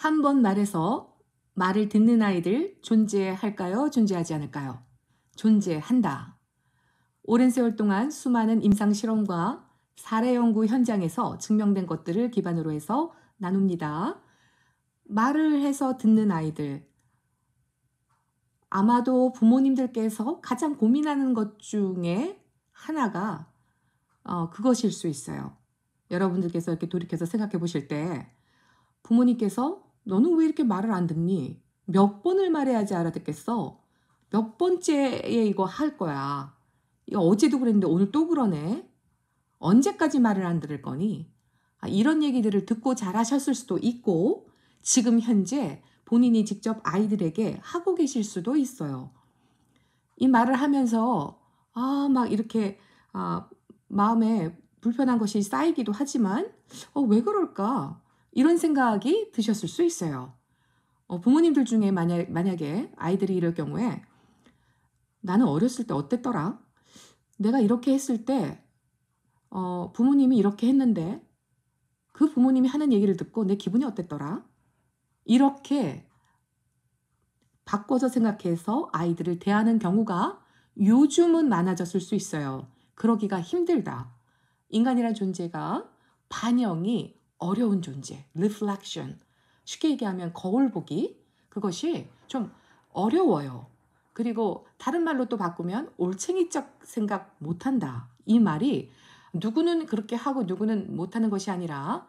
한 번 말해서 말을 듣는 아이들 존재할까요? 존재하지 않을까요? 존재한다. 오랜 세월 동안 수많은 임상 실험과 사례 연구 현장에서 증명된 것들을 기반으로 해서 나눕니다. 말을 해서 듣는 아이들. 아마도 부모님들께서 가장 고민하는 것 중에 하나가 그것일 수 있어요. 여러분들께서 이렇게 돌이켜서 생각해 보실 때 부모님께서 너는 왜 이렇게 말을 안 듣니? 몇 번을 말해야지 알아듣겠어? 몇 번째에 이거 할 거야? 이거 어제도 그랬는데 오늘 또 그러네? 언제까지 말을 안 들을 거니? 이런 얘기들을 듣고 자라셨을 수도 있고 지금 현재 본인이 직접 아이들에게 하고 계실 수도 있어요. 이 말을 하면서 막 이렇게 마음에 불편한 것이 쌓이기도 하지만 왜 그럴까? 이런 생각이 드셨을 수 있어요. 부모님들 중에 만약에 아이들이 이럴 경우에 나는 어렸을 때 어땠더라? 내가 이렇게 했을 때 부모님이 이렇게 했는데 그 부모님이 하는 얘기를 듣고 내 기분이 어땠더라? 이렇게 바꿔서 생각해서 아이들을 대하는 경우가 요즘은 많아졌을 수 있어요. 그러기가 힘들다. 인간이란 존재가 반영이 어려운 존재, reflection. 쉽게 얘기하면 거울 보기. 그것이 좀 어려워요. 그리고 다른 말로 또 바꾸면 올챙이적 생각 못한다. 이 말이 누구는 그렇게 하고 누구는 못하는 것이 아니라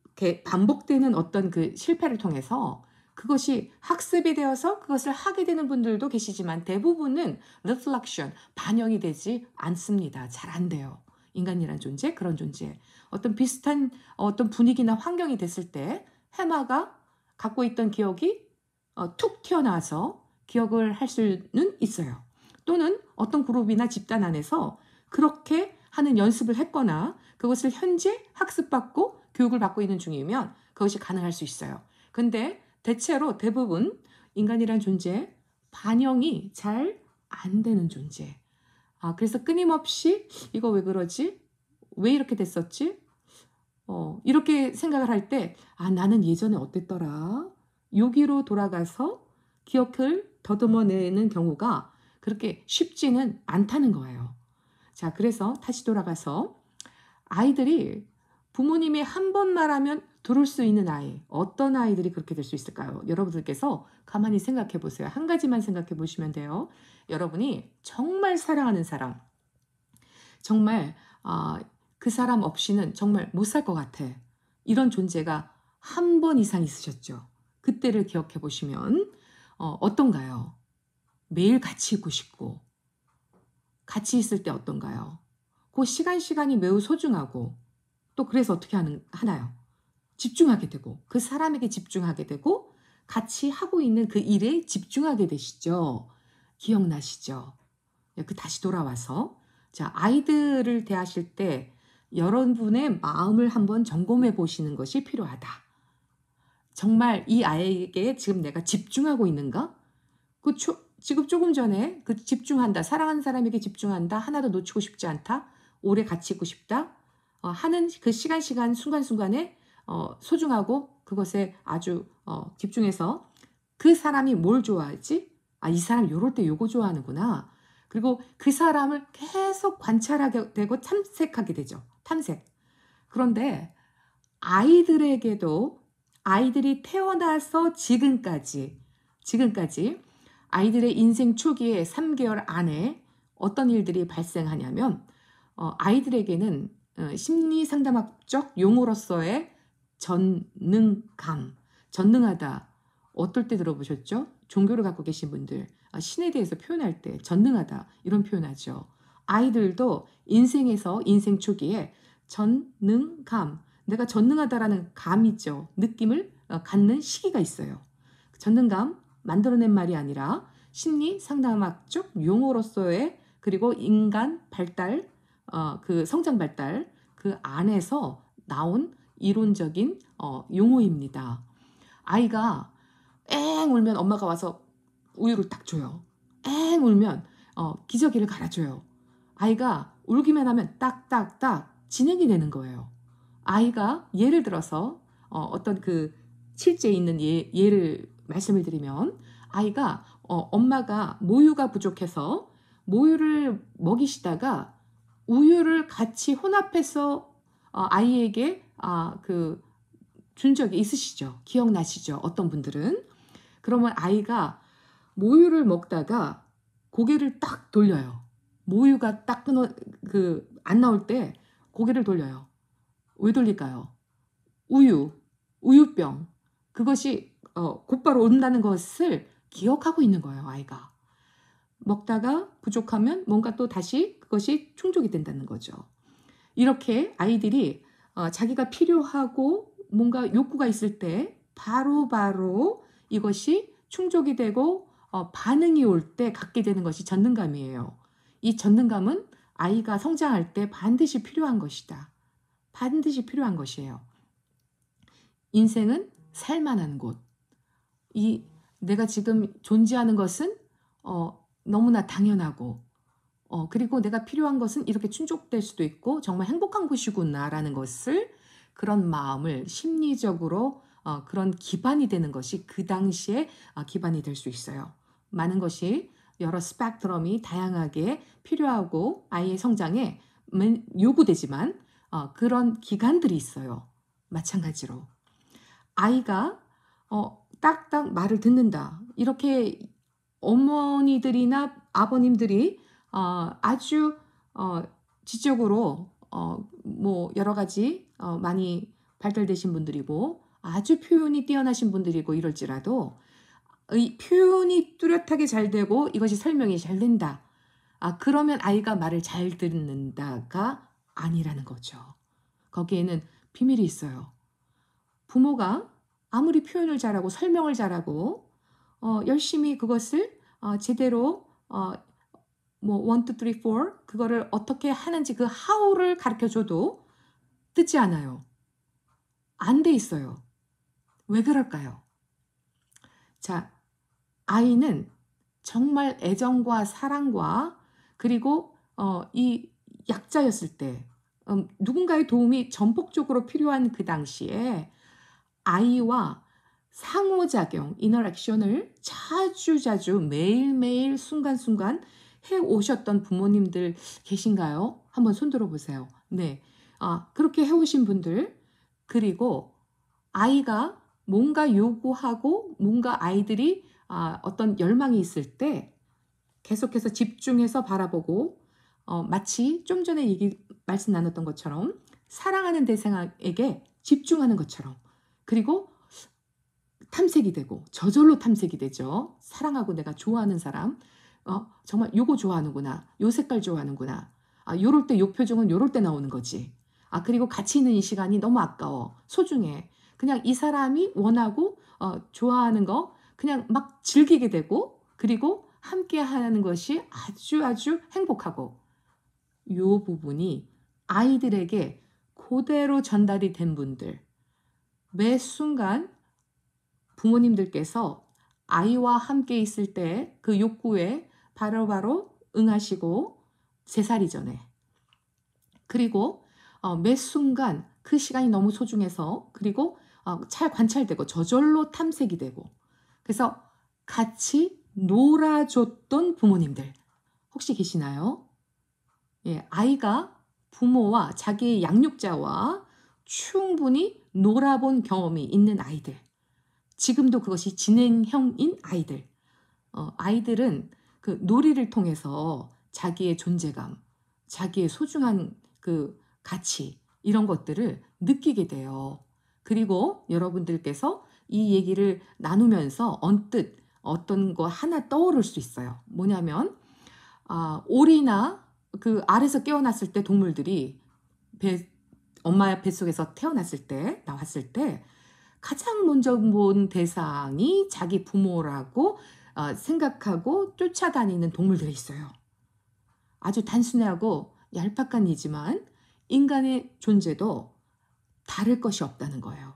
이렇게 반복되는 어떤 그 실패를 통해서 그것이 학습이 되어서 그것을 하게 되는 분들도 계시지만 대부분은 reflection, 반영이 되지 않습니다. 잘 안 돼요. 인간이란 존재, 그런 존재. 어떤 비슷한 어떤 분위기나 환경이 됐을 때 해마가 갖고 있던 기억이 툭 튀어나와서 기억을 할 수는 있어요. 또는 어떤 그룹이나 집단 안에서 그렇게 하는 연습을 했거나 그것을 현재 학습받고 교육을 받고 있는 중이면 그것이 가능할 수 있어요. 근데 대체로 대부분 인간이란 존재 반영이 잘 안 되는 존재. 그래서 끊임없이 이거 왜 그러지? 왜 이렇게 됐었지? 이렇게 생각을 할 때 나는 예전에 어땠더라? 여기로 돌아가서 기억을 더듬어내는 경우가 그렇게 쉽지는 않다는 거예요. 자, 그래서 다시 돌아가서 아이들이 부모님이 한 번 말하면 들을 수 있는 아이, 어떤 아이들이 그렇게 될 수 있을까요? 여러분들께서 가만히 생각해 보세요. 한 가지만 생각해 보시면 돼요. 여러분이 정말 사랑하는 사람, 정말 그 사람 없이는 정말 못 살 것 같아. 이런 존재가 한 번 이상 있으셨죠. 그때를 기억해 보시면 어떤가요? 매일 같이 있고 싶고 같이 있을 때 어떤가요? 그 시간이 매우 소중하고 또 그래서 어떻게 하나요? 집중하게 되고 그 사람에게 집중하게 되고 같이 하고 있는 그 일에 집중하게 되시죠. 기억나시죠? 다시 돌아와서 자, 아이들을 대하실 때 여러분의 마음을 한번 점검해 보시는 것이 필요하다. 정말 이 아이에게 지금 내가 집중하고 있는가? 지금 조금 전에 그 집중한다, 사랑하는 사람에게 집중한다, 하나도 놓치고 싶지 않다, 오래 같이 있고 싶다 하는 그 시간 순간순간에 소중하고 그것에 아주 집중해서 그 사람이 뭘 좋아하지? 이 사람 요럴 때 요거 좋아하는구나. 그리고 그 사람을 계속 관찰하게 되고 탐색하게 되죠. 탐색. 그런데 아이들에게도 아이들이 태어나서 지금까지 아이들의 인생 초기에 3개월 안에 어떤 일들이 발생하냐면 아이들에게는 심리상담학적 용어로서의 전능하다. 어떨 때 들어보셨죠? 종교를 갖고 계신 분들, 신에 대해서 표현할 때 전능하다 이런 표현하죠. 아이들도 인생에서 인생 초기에 전능감, 내가 전능하다라는 감이죠. 느낌을 갖는 시기가 있어요. 전능감 만들어낸 말이 아니라 심리 상담학적 용어로서의 그리고 인간 발달, 그 성장 발달 그 안에서 나온 이론적인 용어입니다. 아이가 엥 울면 엄마가 와서 우유를 딱 줘요. 엥 울면 기저귀를 갈아줘요. 아이가 울기만 하면 딱딱딱 진행이 되는 거예요. 아이가 예를 들어서 어떤 그 실제 있는 예를 말씀을 드리면 아이가 엄마가 모유가 부족해서 모유를 먹이시다가 우유를 같이 혼합해서 아이에게 준 적이 있으시죠? 기억나시죠? 어떤 분들은. 그러면 아이가 모유를 먹다가 고개를 딱 돌려요. 모유가 딱 안 나올 때 고개를 돌려요. 왜 돌릴까요? 우유병. 그것이 곧바로 온다는 것을 기억하고 있는 거예요, 아이가. 먹다가 부족하면 뭔가 또 다시 그것이 충족이 된다는 거죠. 이렇게 아이들이 자기가 필요하고 뭔가 욕구가 있을 때 바로바로 이것이 충족이 되고 반응이 올 때 갖게 되는 것이 전능감이에요. 이 전능감은 아이가 성장할 때 반드시 필요한 것이다. 반드시 필요한 것이에요. 인생은 살만한 곳. 내가 지금 존재하는 것은 너무나 당연하고 그리고 내가 필요한 것은 이렇게 충족될 수도 있고 정말 행복한 곳이구나라는 것을 그런 마음을 심리적으로 그런 기반이 되는 것이 그 당시에 기반이 될 수 있어요. 많은 것이 여러 스펙트럼이 다양하게 필요하고 아이의 성장에 요구되지만 그런 기간들이 있어요. 마찬가지로 아이가 딱딱 말을 듣는다. 이렇게 어머니들이나 아버님들이 아주 지적으로 뭐 여러 가지 많이 발달되신 분들이고 아주 표현이 뛰어나신 분들이고 이럴지라도 이 표현이 뚜렷하게 잘 되고 이것이 설명이 잘 된다. 그러면 아이가 말을 잘 듣는다가 아니라는 거죠. 거기에는 비밀이 있어요. 부모가 아무리 표현을 잘하고 설명을 잘하고 열심히 그것을 제대로 뭐 1, 2, 3, 4 그거를 어떻게 하는지 그 how를 가르쳐줘도 듣지 않아요. 안 돼 있어요. 왜 그럴까요? 자, 아이는 정말 애정과 사랑과 그리고 이 약자였을 때 누군가의 도움이 전폭적으로 필요한 그 당시에 아이와 상호작용, 인터랙션을 자주자주 매일매일 순간순간 해오셨던 부모님들 계신가요? 한번 손들어 보세요. 네, 그렇게 해오신 분들 그리고 아이가 뭔가 요구하고 뭔가 아이들이 어떤 열망이 있을 때 계속해서 집중해서 바라보고 마치 좀 전에 말씀 나눴던 것처럼 사랑하는 대상에게 집중하는 것처럼 그리고 탐색이 되고 저절로 탐색이 되죠. 사랑하고 내가 좋아하는 사람 정말 요거 좋아하는구나. 요 색깔 좋아하는구나. 요럴 때 요 표정은 요럴 때 나오는 거지. 그리고 같이 있는 이 시간이 너무 아까워. 소중해. 그냥 이 사람이 원하고 좋아하는 거 그냥 막 즐기게 되고 그리고 함께 하는 것이 아주 행복하고 요 부분이 아이들에게 그대로 전달이 된 분들 매 순간 부모님들께서 아이와 함께 있을 때 그 욕구에 바로바로 응하시고 3살 이전에 그리고 매 순간 그 시간이 너무 소중해서 그리고 잘 관찰되고 저절로 탐색이 되고 그래서 같이 놀아줬던 부모님들 혹시 계시나요? 예, 아이가 부모와 자기의 양육자와 충분히 놀아본 경험이 있는 아이들 지금도 그것이 진행형인 아이들 아이들은 그 놀이를 통해서 자기의 존재감 자기의 소중한 그 가치 이런 것들을 느끼게 돼요. 그리고 여러분들께서 이 얘기를 나누면서 언뜻 어떤 거 하나 떠오를 수 있어요. 뭐냐면 오리나 그 알에서 깨어났을 때 동물들이 엄마의 뱃속에서 태어났을 때 나왔을 때 가장 먼저 본 대상이 자기 부모라고 생각하고 쫓아다니는 동물들이 있어요. 아주 단순하고 얄팍한 이지만 인간의 존재도 다를 것이 없다는 거예요.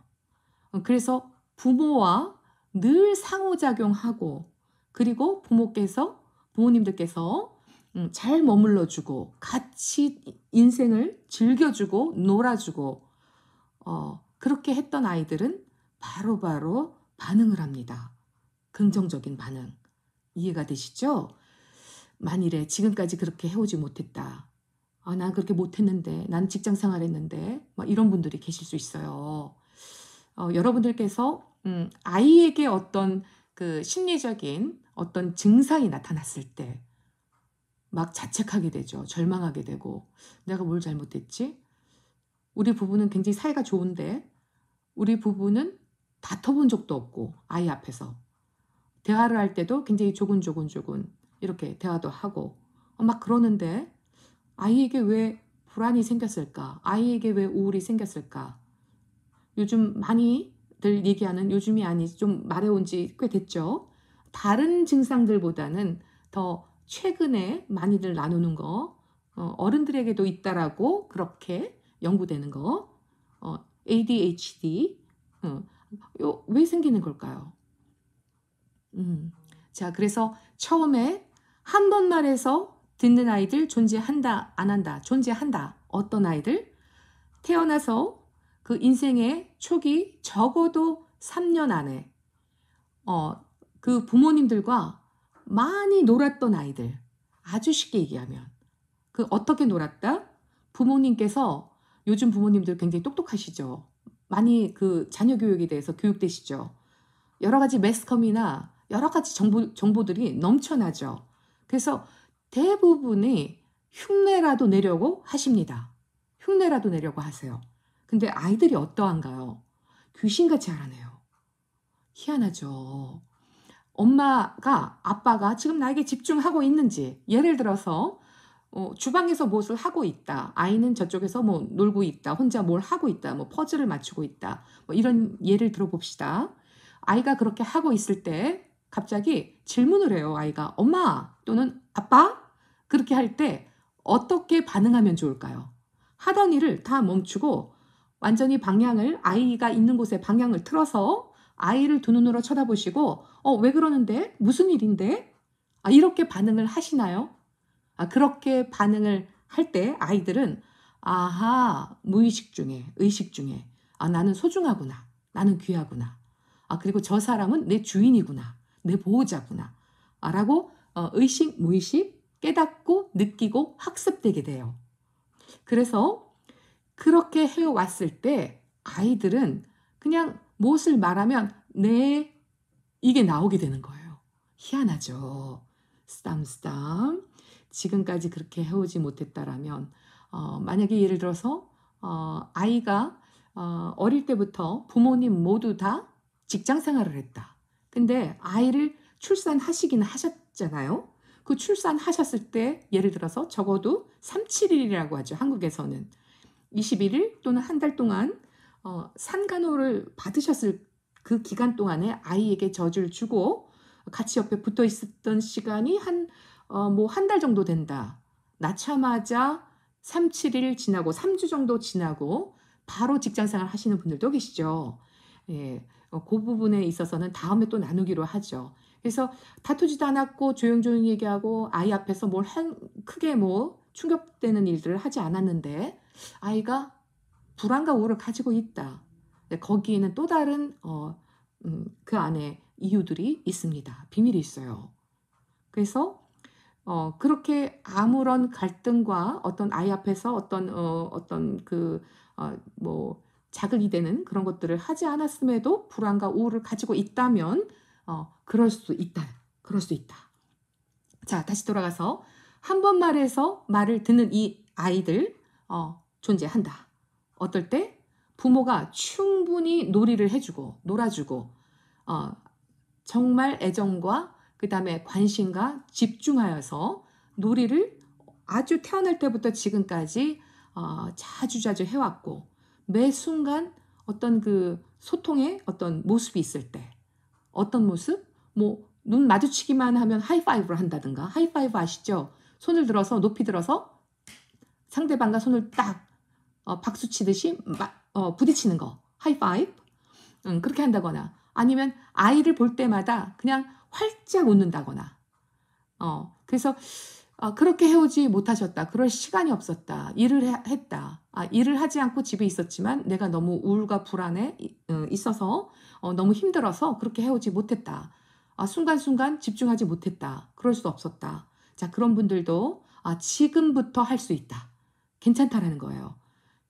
그래서 부모와 늘 상호작용하고 그리고 부모님들께서 잘 머물러주고 같이 인생을 즐겨주고 놀아주고 그렇게 했던 아이들은 바로바로 반응을 합니다. 긍정적인 반응. 이해가 되시죠? 만일에 지금까지 그렇게 해오지 못했다. 난 그렇게 못했는데, 난 직장 생활했는데, 막 이런 분들이 계실 수 있어요. 여러분들께서 아이에게 어떤 그 심리적인 어떤 증상이 나타났을 때 막 자책하게 되죠. 절망하게 되고, 내가 뭘 잘못했지? 우리 부부는 굉장히 사이가 좋은데 우리 부부는 다퉈본 적도 없고, 아이 앞에서 대화를 할 때도 굉장히 조곤조곤 이렇게 대화도 하고 막 그러는데 아이에게 왜 불안이 생겼을까? 아이에게 왜 우울이 생겼을까? 요즘 많이들 얘기하는, 요즘이 아니 좀 말해온 지 꽤 됐죠. 다른 증상들보다는 더 최근에 많이들 나누는 거, 어른들에게도 있다라고 그렇게 연구되는 거, ADHD, 왜 생기는 걸까요? 자, 그래서 처음에 한 번 말해서 듣는 아이들 존재한다, 안 한다, 존재한다. 어떤 아이들? 태어나서 그 인생의 초기 적어도 3년 안에 그 부모님들과 많이 놀았던 아이들. 아주 쉽게 얘기하면 그 어떻게 놀았다? 부모님께서, 요즘 부모님들 굉장히 똑똑하시죠. 많이 그 자녀 교육에 대해서 교육되시죠. 여러 가지 매스컴이나 여러 가지 정보들이 넘쳐나죠. 그래서 대부분이 흉내라도 내려고 하십니다. 흉내라도 내려고 하세요. 근데 아이들이 어떠한가요? 귀신같이 알아내요. 희한하죠. 엄마가, 아빠가 지금 나에게 집중하고 있는지, 예를 들어서 주방에서 무엇을 하고 있다. 아이는 저쪽에서 뭐 놀고 있다. 혼자 뭘 하고 있다. 뭐 퍼즐을 맞추고 있다. 뭐 이런 예를 들어봅시다. 아이가 그렇게 하고 있을 때 갑자기 질문을 해요. 아이가 엄마 또는 아빠? 그렇게 할 때 어떻게 반응하면 좋을까요? 하던 일을 다 멈추고 완전히 방향을, 아이가 있는 곳에 방향을 틀어서 아이를 두 눈으로 쳐다보시고 왜 그러는데? 무슨 일인데? 이렇게 반응을 하시나요? 그렇게 반응을 할 때 아이들은 아하, 무의식 중에, 의식 중에 나는 소중하구나. 나는 귀하구나. 그리고 저 사람은 내 주인이구나. 내 보호자구나. 라고 의식, 무의식 깨닫고 느끼고 학습되게 돼요. 그래서 그렇게 해왔을 때 아이들은 그냥 무엇을 말하면 네, 이게 나오게 되는 거예요. 희한하죠. 쓰담쓰담. 지금까지 그렇게 해오지 못했다라면 만약에 예를 들어서 아이가 어릴 때부터 부모님 모두 다 직장 생활을 했다. 근데 아이를 출산하시기는 하셨잖아요. 그 출산하셨을 때 예를 들어서 적어도 3, 7일이라고 하죠. 한국에서는 21일 또는 한 달 동안 산간호를 받으셨을 그 기간 동안에 아이에게 젖을 주고 같이 옆에 붙어 있었던 시간이 한 달 정도 된다. 낳자마자 3, 7일 지나고 3주 정도 지나고 바로 직장생활 하시는 분들도 계시죠. 예, 그 부분에 있어서는 다음에 또 나누기로 하죠. 그래서 다투지도 않았고 조용조용히 얘기하고 아이 앞에서 크게 충격되는 일들을 하지 않았는데 아이가 불안과 우울을 가지고 있다. 거기에는 또 다른 그 안에 이유들이 있습니다. 비밀이 있어요. 그래서 그렇게 아무런 갈등과 어떤 아이 앞에서 어떤 자극이 되는 그런 것들을 하지 않았음에도 불안과 우울을 가지고 있다면 그럴 수 있다. 그럴 수 있다. 자, 다시 돌아가서 한 번 말해서 말을 듣는 이 아이들 존재한다. 어떨 때? 부모가 충분히 놀이를 해주고 놀아주고 정말 애정과 그 다음에 관심과 집중하여서 놀이를 아주 태어날 때부터 지금까지 자주자주 해왔고 매 순간 어떤 그 소통의 어떤 모습이 있을 때 어떤 모습? 눈 마주치기만 하면 하이파이브를 한다든가. 하이파이브 아시죠? 손을 들어서 높이 들어서 상대방과 손을 딱 박수 치듯이 부딪히는 거. 하이파이브. 그렇게 한다거나 아니면 아이를 볼 때마다 그냥 활짝 웃는다거나 그래서 그렇게 해오지 못하셨다. 그럴 시간이 없었다. 일을 했다. 일을 하지 않고 집에 있었지만 내가 너무 우울과 불안에 있어서 너무 힘들어서 그렇게 해오지 못했다. 순간순간 집중하지 못했다. 그럴 수 없었다. 자, 그런 분들도 지금부터 할 수 있다. 괜찮다라는 거예요.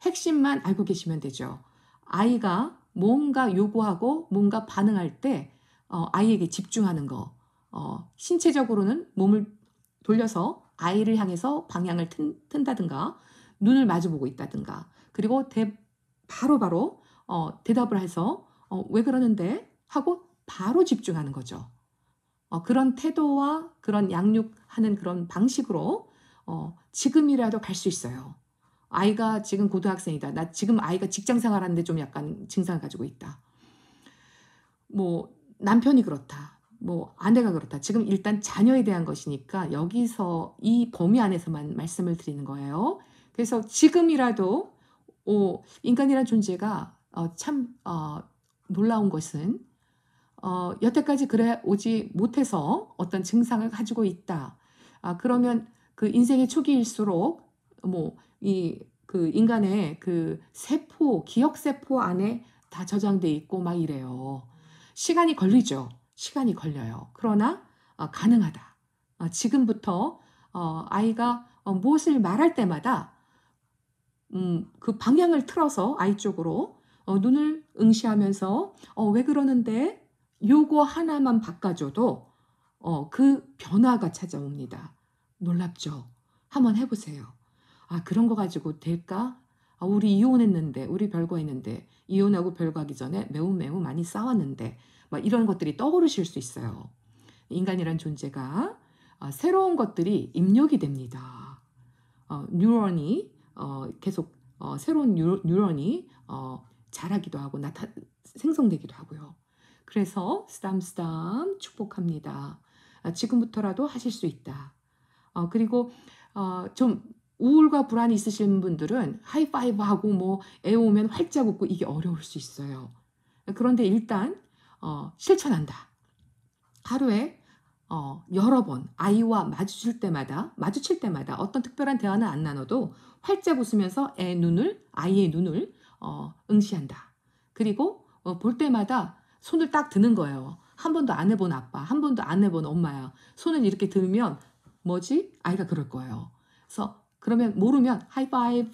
핵심만 알고 계시면 되죠. 아이가 뭔가 요구하고 뭔가 반응할 때 아이에게 집중하는 거. 신체적으로는 몸을 돌려서 아이를 향해서 방향을 튼다든가 눈을 마주보고 있다든가 그리고 바로바로 대답을 해서 왜 그러는데 하고 바로 집중하는 거죠. 그런 태도와 그런 양육하는 그런 방식으로 지금이라도 갈 수 있어요. 아이가 지금 고등학생이다. 나 지금 아이가 직장 생활하는데 좀 약간 증상을 가지고 있다. 뭐 남편이 그렇다. 뭐 아내가 그렇다. 지금 일단 자녀에 대한 것이니까 여기서 이 범위 안에서만 말씀을 드리는 거예요. 그래서 지금이라도 인간이란 존재가 참 놀라운 것은 여태까지 그래 오지 못해서 어떤 증상을 가지고 있다. 그러면 그 인생의 초기일수록 그 인간의 그 세포, 기억 세포 안에 다 저장돼 있고 막 이래요. 시간이 걸리죠. 시간이 걸려요. 그러나 가능하다. 지금부터 아이가 무엇을 말할 때마다 그 방향을 틀어서 아이 쪽으로 눈을 응시하면서 왜 그러는데 요거 하나만 바꿔줘도 그 변화가 찾아옵니다. 놀랍죠? 한번 해보세요. 그런 거 가지고 될까? 우리 이혼했는데, 우리 별거했는데, 이혼하고 별거하기 전에 매우 많이 싸웠는데, 막 이런 것들이 떠오르실 수 있어요. 인간이란 존재가 새로운 것들이 입력이 됩니다. 뉴런이 계속 새로운 뉴런이 자라기도 하고 생성되기도 하고요. 그래서 쓰담쓰담 축복합니다. 지금부터라도 하실 수 있다. 그리고 좀 우울과 불안이 있으신 분들은 하이파이브하고 뭐 애오면 활짝 웃고 이게 어려울 수 있어요. 그런데 일단 실천한다. 하루에 여러 번 아이와 마주칠 때마다 어떤 특별한 대화는 안 나눠도 활짝 웃으면서 아이의 눈을 응시한다. 그리고 볼 때마다 손을 딱 드는 거예요. 한 번도 안 해본 아빠, 한 번도 안 해본 엄마야. 손을 이렇게 들면 뭐지? 아이가 그럴 거예요. 그래서 그러면 모르면 하이파이브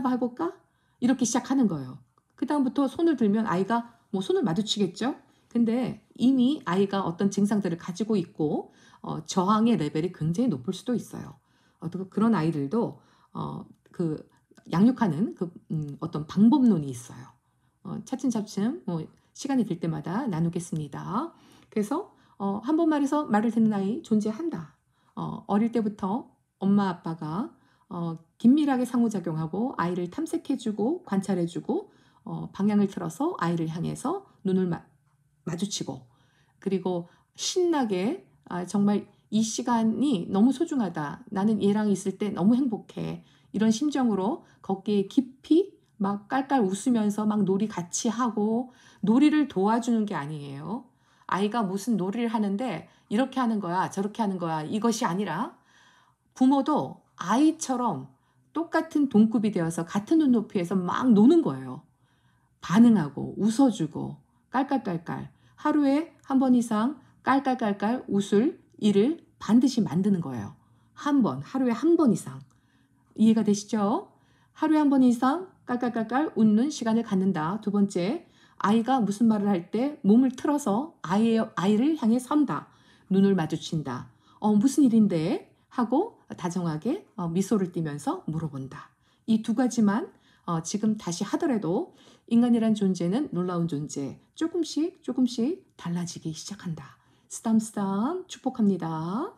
해볼까? 이렇게 시작하는 거예요. 그 다음부터 손을 들면 아이가 뭐 손을 마주치겠죠? 근데 이미 아이가 어떤 증상들을 가지고 있고 저항의 레벨이 굉장히 높을 수도 있어요. 그런 아이들도 그 양육하는 어떤 방법론이 있어요. 차츰차츰 시간이 될 때마다 나누겠습니다. 그래서 한 번 말해서 말을 듣는 아이 존재한다. 어릴 때부터 엄마 아빠가 긴밀하게 상호작용하고 아이를 탐색해주고 관찰해주고 방향을 틀어서 아이를 향해서 눈을 마주치고 그리고 신나게 정말 이 시간이 너무 소중하다. 나는 얘랑 있을 때 너무 행복해. 이런 심정으로 거기에 깊이 막 깔깔 웃으면서 막 놀이 같이 하고 놀이를 도와주는 게 아니에요. 아이가 무슨 놀이를 하는데 이렇게 하는 거야 저렇게 하는 거야 이것이 아니라 부모도 아이처럼 똑같은 동급이 되어서 같은 눈높이에서 막 노는 거예요. 반응하고 웃어주고 깔깔깔깔 하루에 한 번 이상 깔깔깔깔 웃을 일을 반드시 만드는 거예요. 하루에 한 번 이상. 이해가 되시죠? 하루에 한 번 이상 깔깔깔깔 웃는 시간을 갖는다. 두 번째, 아이가 무슨 말을 할 때 몸을 틀어서 아이를 향해 선다. 눈을 마주친다. 무슨 일인데? 하고 다정하게 미소를 띠면서 물어본다. 이 두 가지만 지금 다시 하더라도 인간이란 존재는 놀라운 존재. 조금씩 달라지기 시작한다. 쓰담쓰담 축복합니다.